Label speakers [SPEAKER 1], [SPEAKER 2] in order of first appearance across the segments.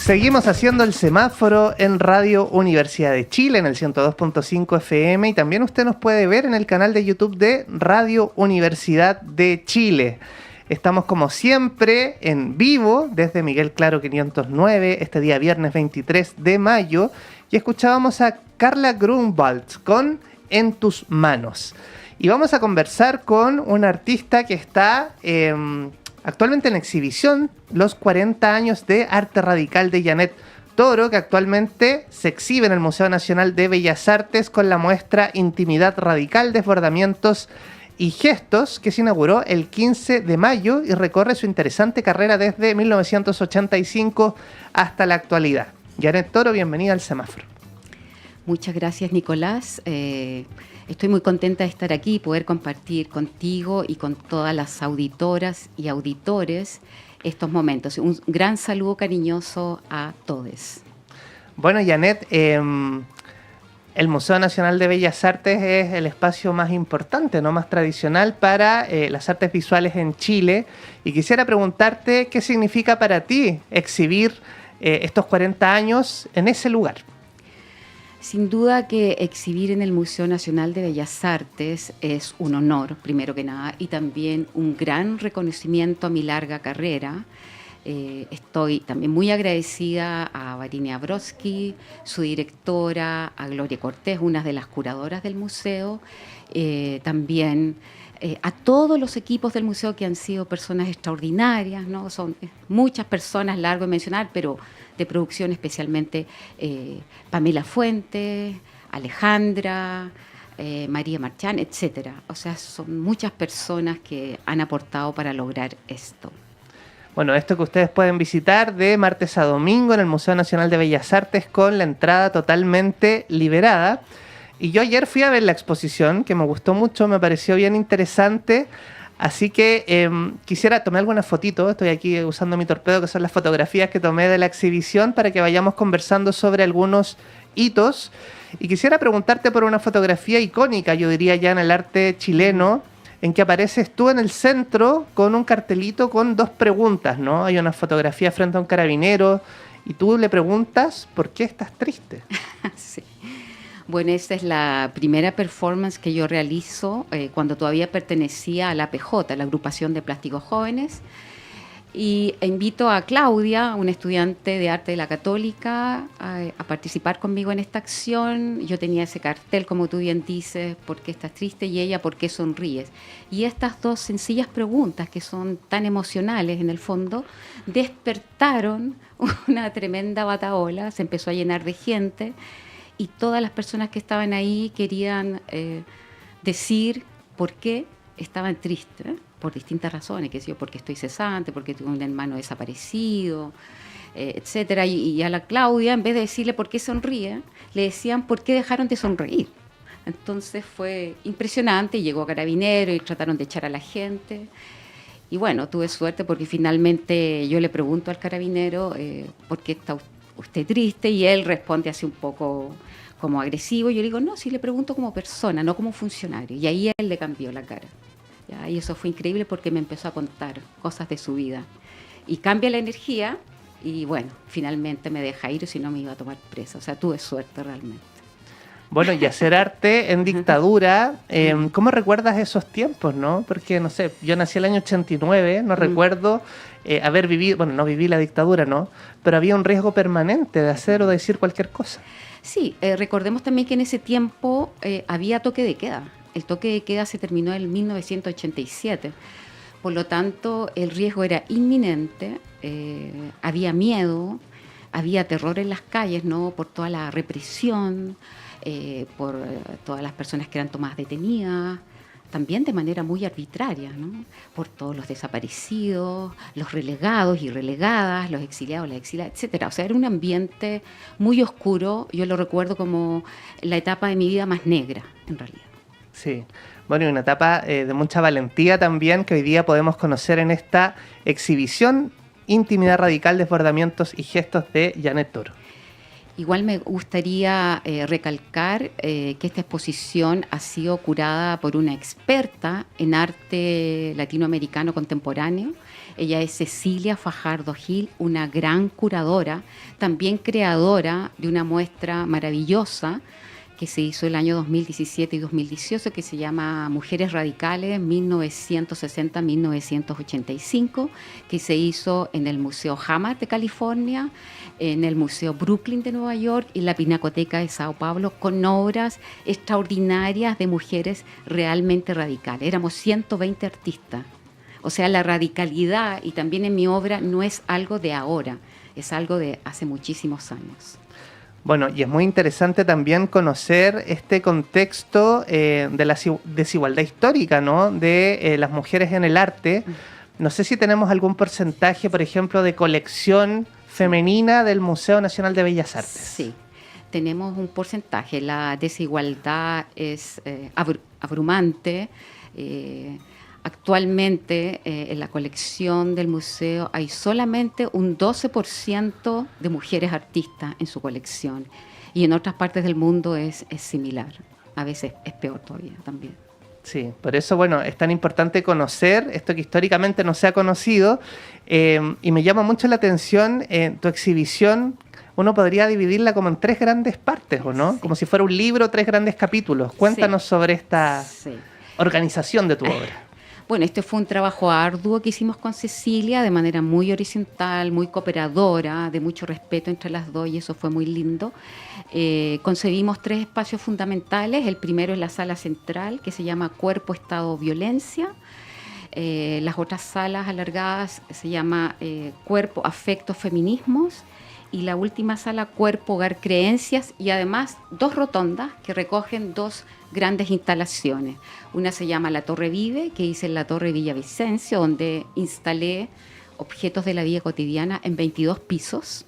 [SPEAKER 1] Seguimos haciendo el semáforo en Radio Universidad de Chile en el 102.5 FM y también usted nos puede ver en el canal de YouTube de Radio Universidad de Chile. Estamos como siempre en vivo desde Miguel Claro 509 este día viernes 23 de mayo y escuchábamos a Carla Grunwald con En tus manos. Y vamos a conversar con un artista que está actualmente en exhibición, los 40 años de arte radical de Janet Toro, que actualmente se exhibe en el Museo Nacional de Bellas Artes con la muestra Intimidad Radical, Desbordamientos y Gestos, que se inauguró el 15 de mayo y recorre su interesante carrera desde 1985 hasta la actualidad. Janet Toro, bienvenida al semáforo.
[SPEAKER 2] Muchas gracias, Nicolás. Estoy muy contenta de estar aquí y poder compartir contigo y con todas las auditoras y auditores estos momentos. Un gran saludo cariñoso a todos.
[SPEAKER 1] Bueno, Janet, el Museo Nacional de Bellas Artes es el espacio más importante, ¿no? Más tradicional para las artes visuales en Chile. Y quisiera preguntarte qué significa para ti exhibir estos 40 años en ese lugar.
[SPEAKER 2] Sin duda que exhibir en el Museo Nacional de Bellas Artes es un honor, primero que nada, y también un gran reconocimiento a mi larga carrera. Estoy también muy agradecida a Varinia Brodsky, su directora, a Gloria Cortés, una de las curadoras del museo, también a todos los equipos del museo que han sido personas extraordinarias, ¿no? Son muchas personas, largo de mencionar, pero de producción especialmente Pamela Fuentes, Alejandra, María Marchán, etcétera. O sea, son muchas personas que han aportado para lograr esto.
[SPEAKER 1] Bueno, esto que ustedes pueden visitar de martes a domingo en el Museo Nacional de Bellas Artes con la entrada totalmente liberada. Y yo ayer fui a ver la exposición, que me gustó mucho, me pareció bien interesante. Así que quisiera tomar algunas fotitos. Estoy aquí usando mi torpedo, que son las fotografías que tomé de la exhibición, para que vayamos conversando sobre algunos hitos. Y quisiera preguntarte por una fotografía icónica, yo diría ya en el arte chileno, en que apareces tú en el centro con un cartelito con dos preguntas, ¿no? Hay una fotografía frente a un carabinero y tú le preguntas ¿por qué estás triste?
[SPEAKER 2] Sí. Bueno, esta es la primera performance que yo realizo cuando todavía pertenecía a la APJ, la Agrupación de Plásticos Jóvenes. Y invito a Claudia, una estudiante de arte de la Católica, a participar conmigo en esta acción. Yo tenía ese cartel, como tú bien dices, ¿por qué estás triste? Y ella, ¿por qué sonríes? Y estas dos sencillas preguntas, que son tan emocionales en el fondo, despertaron una tremenda batahola, se empezó a llenar de gente. Y todas las personas que estaban ahí querían decir por qué estaban tristes, por distintas razones, que sé yo, porque estoy cesante, porque tuve un hermano desaparecido, etcétera. Y a la Claudia, en vez de decirle por qué sonríe, le decían por qué dejaron de sonreír. Entonces fue impresionante, y llegó Carabinero y trataron de echar a la gente. Y bueno, tuve suerte porque finalmente yo le pregunto al carabinero por qué está usted triste, y él responde así un poco como agresivo. Yo le digo, no, si le pregunto como persona, no como funcionario. Y ahí él le cambió la cara. ¿Ya? Y eso fue increíble porque me empezó a contar cosas de su vida. Y cambia la energía y bueno, finalmente me deja ir, o si no me iba a tomar presa. O sea, tuve suerte realmente.
[SPEAKER 1] Bueno, y hacer arte en dictadura, ¿cómo recuerdas esos tiempos, no? Porque, no sé, yo nací el año 89, no recuerdo haber vivido, bueno, no viví la dictadura, ¿no? Pero había un riesgo permanente de hacer o de decir cualquier cosa.
[SPEAKER 2] Sí, recordemos también que en ese tiempo había toque de queda. El toque de queda se terminó en 1987. Por lo tanto, el riesgo era inminente, había miedo, había terror en las calles, ¿no? Por toda la represión, por todas las personas que eran tomadas detenidas, también de manera muy arbitraria, ¿no? Por todos los desaparecidos, los relegados y relegadas, los exiliados, las exiliadas, etcétera. O sea, era un ambiente muy oscuro. Yo lo recuerdo como la etapa de mi vida más negra, en realidad.
[SPEAKER 1] Sí, bueno, y una etapa de mucha valentía también, que hoy día podemos conocer en esta exhibición Intimidad Radical, Desbordamientos y Gestos de Janet Toro.
[SPEAKER 2] Igual me gustaría recalcar que esta exposición ha sido curada por una experta en arte latinoamericano contemporáneo. Ella es Cecilia Fajardo Gil, una gran curadora, también creadora de una muestra maravillosa que se hizo el año 2017 y 2018, que se llama Mujeres Radicales 1960-1985, que se hizo en el Museo Hammer de California, en el Museo Brooklyn de Nueva York y la Pinacoteca de Sao Paulo, con obras extraordinarias de mujeres realmente radicales. Éramos 120 artistas. O sea, la radicalidad, y también en mi obra, no es algo de ahora, es algo de hace muchísimos años.
[SPEAKER 1] Bueno, y es muy interesante también conocer este contexto de la desigualdad histórica, ¿no? De las mujeres en el arte. No sé si tenemos algún porcentaje, por ejemplo, de colección femenina del Museo Nacional de Bellas Artes.
[SPEAKER 2] Sí, tenemos un porcentaje. La desigualdad es abrumante. Actualmente en la colección del museo hay solamente un 12% de mujeres artistas en su colección, y en otras partes del mundo es similar, a veces es peor todavía también.
[SPEAKER 1] Sí, por eso, bueno, es tan importante conocer esto que históricamente no se ha conocido, y me llama mucho la atención tu exhibición. Uno podría dividirla como en 3 grandes partes, ¿o no? Sí. Como si fuera un libro, 3 grandes capítulos. Cuéntanos sobre esta organización de tu obra.
[SPEAKER 2] Bueno, este fue un trabajo arduo que hicimos con Cecilia de manera muy horizontal, muy cooperadora, de mucho respeto entre las dos, y eso fue muy lindo. Concebimos 3 espacios fundamentales. El primero es la sala central, que se llama Cuerpo, Estado, Violencia. Las otras salas alargadas se llama Cuerpo, Afecto, Feminismos. Y la última sala, Cuerpo, Hogar, Creencias, y además 2 rotondas que recogen 2 grandes instalaciones. Una se llama La Torre Vive, que hice en la Torre Villavicencio, donde instalé objetos de la vida cotidiana en 22 pisos.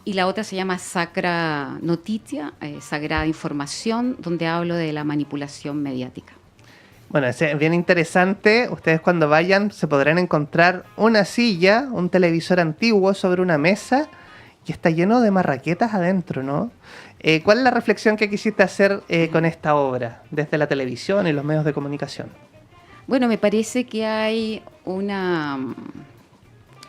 [SPEAKER 2] Y la otra se llama Sacra Notitia, Sagrada Información, donde hablo de la manipulación mediática.
[SPEAKER 1] Bueno, es bien interesante. Ustedes cuando vayan se podrán encontrar una silla, un televisor antiguo sobre una mesa, y está lleno de marraquetas adentro, ¿no? ¿Cuál es la reflexión que quisiste hacer con esta obra, desde la televisión y los medios de comunicación?
[SPEAKER 2] Bueno, me parece que hay una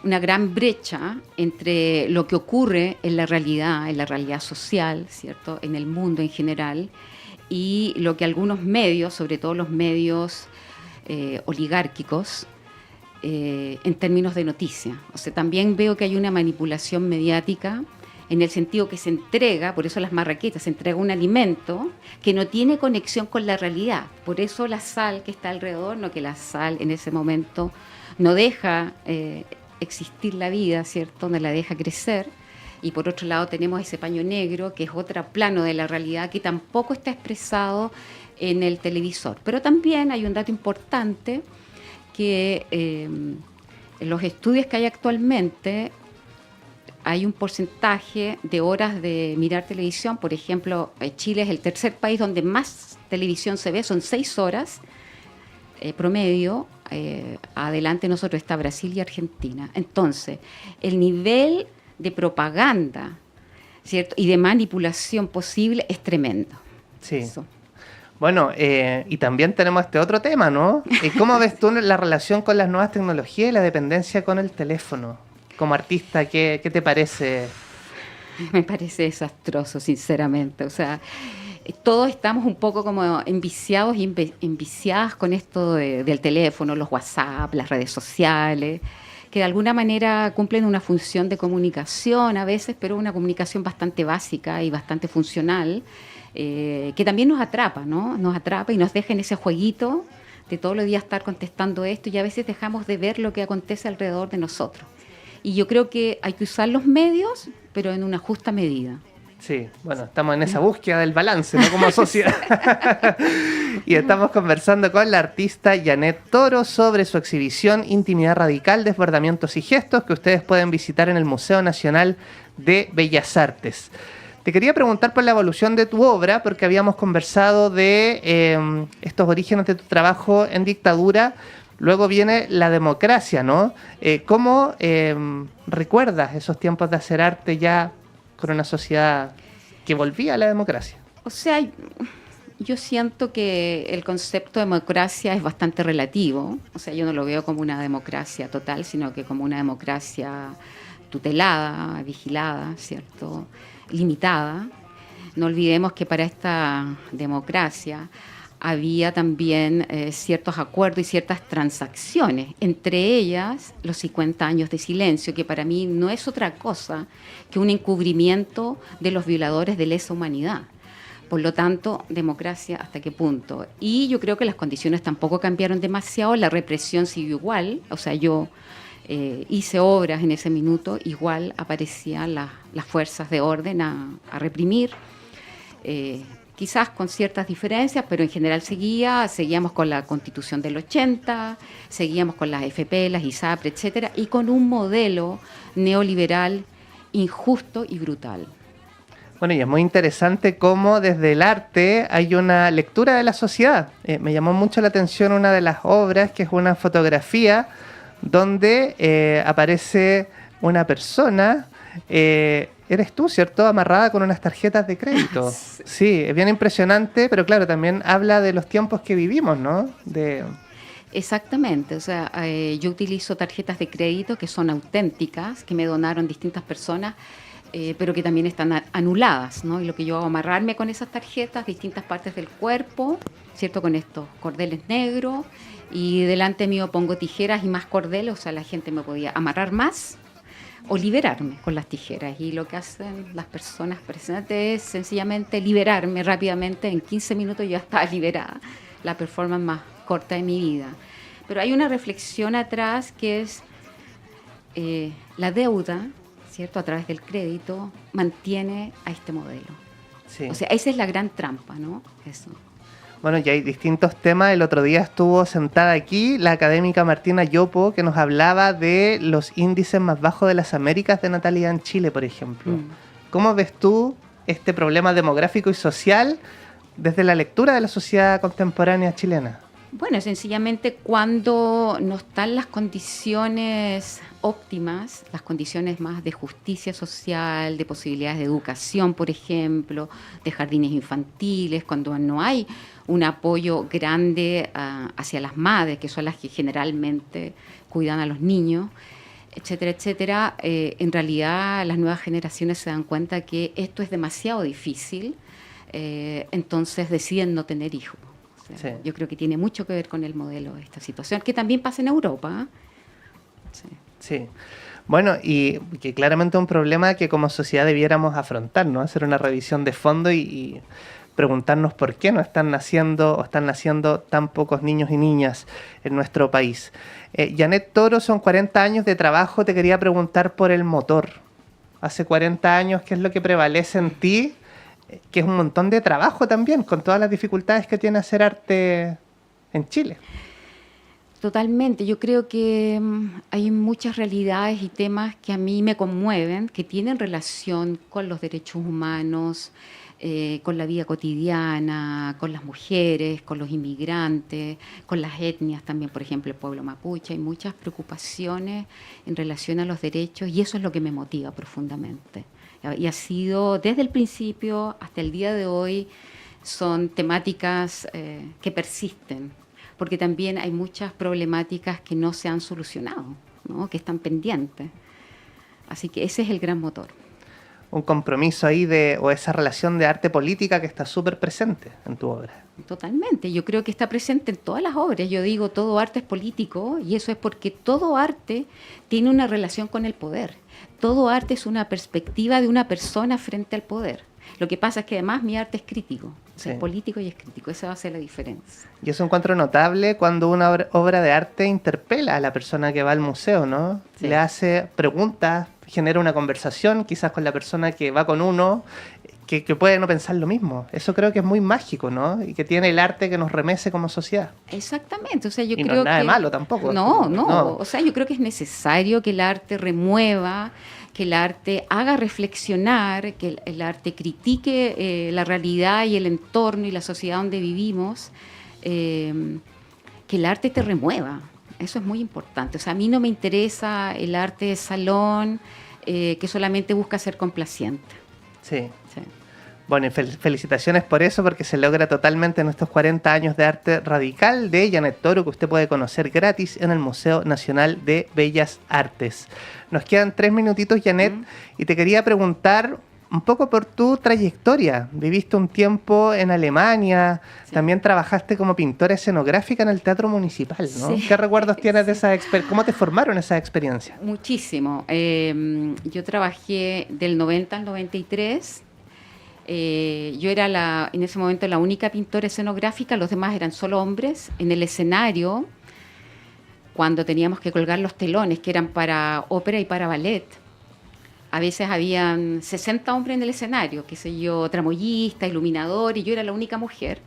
[SPEAKER 2] gran brecha entre lo que ocurre en la realidad social, ¿cierto?, en el mundo en general, y lo que algunos medios, sobre todo los medios oligárquicos, en términos de noticia. O sea, también veo que hay una manipulación mediática en el sentido que se entrega, por eso las marraquetas, se entrega un alimento que no tiene conexión con la realidad. Por eso la sal que está alrededor, no, que la sal en ese momento no deja existir la vida, ¿cierto?, no la deja crecer. Y por otro lado tenemos ese paño negro, que es otro plano de la realidad que tampoco está expresado en el televisor. Pero también hay un dato importante, que en los estudios que hay actualmente hay un porcentaje de horas de mirar televisión. Por ejemplo, Chile es el tercer país donde más televisión se ve, son 6 horas promedio. Adelante nosotros está Brasil y Argentina. Entonces, el nivel de propaganda, ¿cierto?, y de manipulación posible es tremendo.
[SPEAKER 1] Sí. Eso. Bueno, y también tenemos este otro tema, ¿no? ¿Cómo ves tú la relación con las nuevas tecnologías y la dependencia con el teléfono? Como artista, ¿qué te parece?
[SPEAKER 2] Me parece desastroso, sinceramente. O sea, todos estamos un poco como enviciados y enviciadas con esto del teléfono, los WhatsApp, las redes sociales, que de alguna manera cumplen una función de comunicación a veces, pero una comunicación bastante básica y bastante funcional. Que también nos atrapa, ¿no? Nos atrapa y nos deja en ese jueguito de todos los días estar contestando esto, y a veces dejamos de ver lo que acontece alrededor de nosotros. Y yo creo que hay que usar los medios, pero en una justa medida.
[SPEAKER 1] Sí, bueno, estamos en esa búsqueda del balance, ¿no?, como sociedad. Y estamos conversando con la artista Janet Toro sobre su exhibición Intimidad Radical, Desbordamientos y Gestos, que ustedes pueden visitar en el Museo Nacional de Bellas Artes. Te quería preguntar por la evolución de tu obra, porque habíamos conversado de estos orígenes de tu trabajo en dictadura. Luego viene la democracia, ¿no? ¿Cómo recuerdas esos tiempos de hacer arte ya con una sociedad que volvía a la democracia.
[SPEAKER 2] O sea, yo siento que el concepto de democracia es bastante relativo. O sea, yo no lo veo como una democracia total, sino que como una democracia tutelada, vigilada, ¿cierto? Limitada. No olvidemos que para esta democracia había también ciertos acuerdos y ciertas transacciones, entre ellas los 50 años de silencio, que para mí no es otra cosa que un encubrimiento de los violadores de lesa humanidad. Por lo tanto, democracia, ¿hasta qué punto? Y yo creo que las condiciones tampoco cambiaron demasiado, la represión siguió igual, o sea, yo hice obras en ese minuto, igual aparecían las fuerzas de orden a reprimir, quizás con ciertas diferencias, pero en general seguíamos con la Constitución del 80, seguíamos con las FP, las ISAPRE, etcétera, y con un modelo neoliberal injusto y brutal.
[SPEAKER 1] Bueno, y es muy interesante cómo desde el arte hay una lectura de la sociedad. Me llamó mucho la atención una de las obras, que es una fotografía donde aparece una persona, eres tú, ¿cierto?, amarrada con unas tarjetas de crédito. Sí, es bien impresionante, pero claro, también habla de los tiempos que vivimos, ¿no?
[SPEAKER 2] Exactamente, o sea, yo utilizo tarjetas de crédito que son auténticas, que me donaron distintas personas, pero que también están anuladas, ¿no? Y lo que yo hago es amarrarme con esas tarjetas, distintas partes del cuerpo, ¿cierto? Con estos cordeles negros, y delante mío pongo tijeras y más cordeles, o sea, la gente me podía amarrar más o liberarme con las tijeras. Y lo que hacen las personas presentes es sencillamente liberarme rápidamente, en 15 minutos ya estaba liberada, la performance más corta de mi vida. Pero hay una reflexión atrás que es la deuda, ¿cierto?, a través del crédito, mantiene a este modelo. Sí. O sea, esa es la gran trampa, ¿no? Eso.
[SPEAKER 1] Bueno, y hay distintos temas. El otro día estuvo sentada aquí la académica Martina Yopo, que nos hablaba de los índices más bajos de las Américas de natalidad en Chile, por ejemplo. ¿Cómo ves tú este problema demográfico y social desde la lectura de la sociedad contemporánea chilena?
[SPEAKER 2] Bueno, sencillamente cuando no están las condiciones óptimas, las condiciones más de justicia social, de posibilidades de educación, por ejemplo, de jardines infantiles, cuando no hay un apoyo grande hacia las madres, que son las que generalmente cuidan a los niños, etcétera, etcétera, en realidad las nuevas generaciones se dan cuenta que esto es demasiado difícil, entonces deciden no tener hijos. O sea, sí. Yo creo que tiene mucho que ver con el modelo de esta situación, que también pasa en Europa. Sí.
[SPEAKER 1] Sí. Bueno, y que claramente es un problema que como sociedad debiéramos afrontar, ¿no? Hacer una revisión de fondo y preguntarnos por qué no están naciendo o están naciendo tan pocos niños y niñas en nuestro país. Janet Toro, son 40 años de trabajo. Te quería preguntar por el motor. Hace 40 años, ¿qué es lo que prevalece en ti? Que es un montón de trabajo también, con todas las dificultades que tiene hacer arte en Chile.
[SPEAKER 2] Totalmente. Yo creo que hay muchas realidades y temas que a mí me conmueven, que tienen relación con los derechos humanos, con la vida cotidiana, con las mujeres, con los inmigrantes, con las etnias también, por ejemplo, el pueblo mapuche. Hay muchas preocupaciones en relación a los derechos y eso es lo que me motiva profundamente. Y ha sido desde el principio hasta el día de hoy, son temáticas que persisten, porque también hay muchas problemáticas que no se han solucionado, ¿no?, que están pendientes. Así que ese es el gran motor.
[SPEAKER 1] Un compromiso ahí o esa relación de arte política que está súper presente en tu obra.
[SPEAKER 2] Totalmente, yo creo que está presente en todas las obras. Yo digo, todo arte es político, y eso es porque todo arte tiene una relación con el poder. Todo arte es una perspectiva de una persona frente al poder. Lo que pasa es que además mi arte es crítico, sí. Es político y es crítico, esa va a ser la diferencia.
[SPEAKER 1] Y eso encuentro notable cuando una obra de arte interpela a la persona que va al museo, ¿no? Sí. Le hace preguntas, genera una conversación quizás con la persona que va con uno, que puede no pensar lo mismo. Eso creo que es muy mágico, ¿no? Y que tiene el arte que nos remece como sociedad.
[SPEAKER 2] Exactamente, o sea, yo creo
[SPEAKER 1] no es nada de malo tampoco.
[SPEAKER 2] No, o sea, yo creo que es necesario que el arte remueva, que el arte haga reflexionar, que el arte critique la realidad y el entorno y la sociedad donde vivimos, que el arte te remueva. Eso es muy importante. O sea, a mí no me interesa el arte de salón que solamente busca ser complaciente.
[SPEAKER 1] Sí. Bueno, y felicitaciones por eso, porque se logra totalmente en estos 40 años de arte radical de Janet Toro, que usted puede conocer gratis en el Museo Nacional de Bellas Artes. Nos quedan 3 minutitos, Janet, y te quería preguntar un poco por tu trayectoria. Viviste un tiempo en Alemania, sí. También trabajaste como pintora escenográfica en el Teatro Municipal, ¿no? Sí. ¿Qué recuerdos tienes de esa experiencia? ¿Cómo te formaron esa experiencia?
[SPEAKER 2] Muchísimo. Yo trabajé del 90 al 93. Yo era en ese momento la única pintora escenográfica, los demás eran solo hombres. En el escenario, cuando teníamos que colgar los telones, que eran para ópera y para ballet, a veces habían 60 hombres en el escenario, qué sé yo, tramoyista, iluminador, y yo era la única mujer.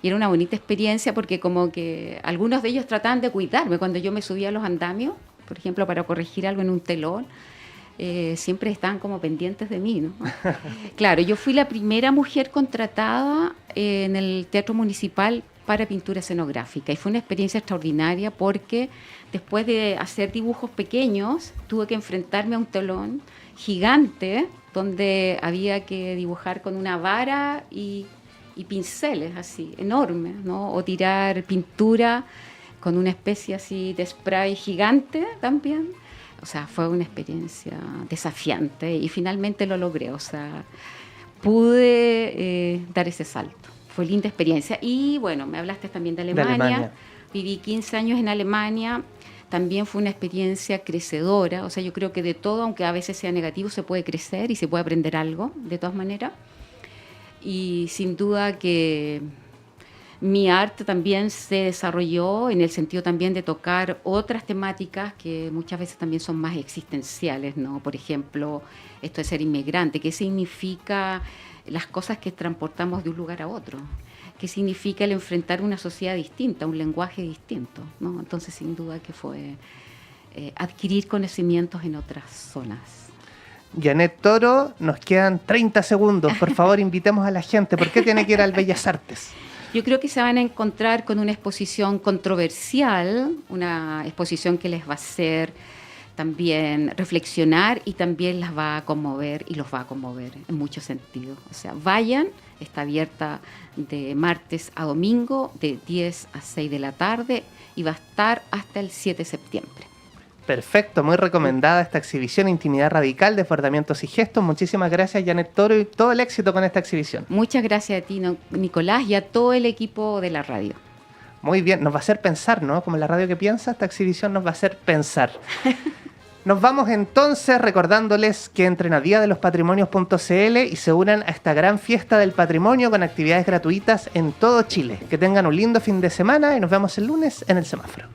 [SPEAKER 2] Y era una bonita experiencia porque como que algunos de ellos trataban de cuidarme cuando yo me subía a los andamios, por ejemplo, para corregir algo en un telón. Siempre estaban como pendientes de mí, ¿no? Claro, yo fui la primera mujer contratada en el Teatro Municipal para pintura escenográfica y fue una experiencia extraordinaria porque después de hacer dibujos pequeños tuve que enfrentarme a un telón gigante donde había que dibujar con una vara y pinceles así, enormes, ¿no? O tirar pintura con una especie así de spray gigante también. O sea, fue una experiencia desafiante y finalmente lo logré. O sea, pude dar ese salto. Fue linda experiencia. Y bueno, me hablaste también de Alemania. Viví 15 años en Alemania. También fue una experiencia crecedora. O sea, yo creo que de todo, aunque a veces sea negativo, se puede crecer y se puede aprender algo, de todas maneras. Y sin duda que mi arte también se desarrolló en el sentido también de tocar otras temáticas que muchas veces también son más existenciales, ¿no? Por ejemplo, esto de ser inmigrante, ¿qué significa las cosas que transportamos de un lugar a otro? ¿Qué significa el enfrentar una sociedad distinta, un lenguaje distinto, ¿no? Entonces, sin duda que fue adquirir conocimientos en otras zonas.
[SPEAKER 1] Janet Toro, nos quedan 30 segundos. Por favor, invitemos a la gente. ¿Por qué tiene que ir al Bellas Artes?
[SPEAKER 2] Yo creo que se van a encontrar con una exposición controversial, una exposición que les va a hacer también reflexionar y también las va a conmover y los va a conmover en muchos sentidos. O sea, vayan, está abierta de martes a domingo, de 10 a 6 de la tarde y va a estar hasta el 7 de septiembre.
[SPEAKER 1] Perfecto, muy recomendada esta exhibición Intimidad Radical, Desbordamientos y Gestos. Muchísimas gracias, Janet Toro, y todo el éxito con esta exhibición.
[SPEAKER 2] Muchas gracias a ti, Nicolás, y a todo el equipo de la radio.
[SPEAKER 1] Muy bien, nos va a hacer pensar, ¿no? Como la radio que piensa, esta exhibición nos va a hacer pensar. Nos vamos entonces recordándoles que entren a diadelospatrimonios.cl y se unan a esta gran fiesta del patrimonio con actividades gratuitas en todo Chile. Que tengan un lindo fin de semana y nos vemos el lunes en el semáforo.